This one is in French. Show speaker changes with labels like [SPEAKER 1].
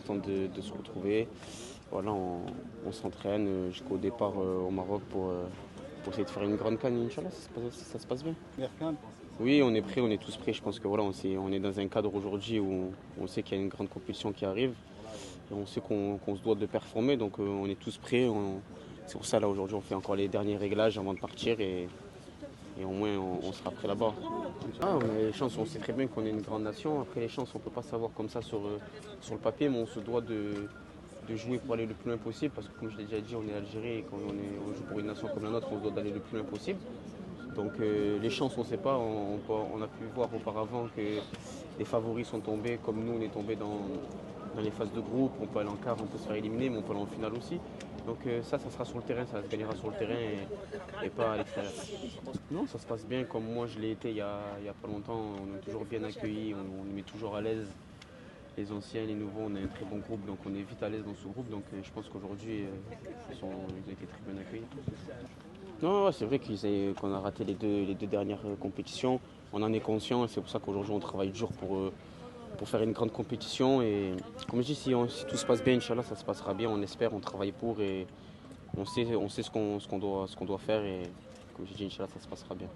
[SPEAKER 1] important de se retrouver. Voilà, on s'entraîne jusqu'au départ au Maroc pour essayer de faire une grande canne, Inch'Allah, ça se passe bien. Oui, on est prêt, on est tous prêts. Je pense que voilà, on est dans un cadre aujourd'hui où on sait qu'il y a une grande compétition qui arrive. Et on sait qu'on se doit de performer, donc on est tous prêts. C'est pour ça là aujourd'hui on fait encore les derniers réglages avant de partir et au moins on sera prêt là-bas. Ah, mais les chances, on sait très bien qu'on est une grande nation. Après les chances, on ne peut pas savoir comme ça sur le papier, mais on se doit de jouer pour aller le plus loin possible parce que comme je l'ai déjà dit, on est Algérie et quand on joue pour une nation comme la nôtre, on se doit d'aller le plus loin possible. Donc les chances, on ne sait pas. On a pu voir auparavant que les favoris sont tombés, comme nous, on est tombés dans les phases de groupe. On peut aller en quart, on peut se faire éliminer, mais on peut aller en finale aussi. Donc ça sera sur le terrain, ça se gagnera sur le terrain et pas à l'extérieur. Non, ça se passe bien comme moi je l'ai été il y a pas longtemps. On est toujours bien accueillis, on nous met toujours à l'aise. Les anciens, les nouveaux, on a un très bon groupe, donc on est vite à l'aise dans ce groupe. Donc je pense qu'aujourd'hui, ils ont été très bien accueillis. Non, ouais, c'est vrai qu'on a raté les deux dernières compétitions. On en est conscient et c'est pour ça qu'aujourd'hui on travaille dur pour faire une grande compétition. Et comme je dis, si tout se passe bien, Inch'Allah, ça se passera bien. On espère, on travaille pour et on sait ce qu'on doit faire. Et comme je dis, Inch'Allah, ça se passera bien.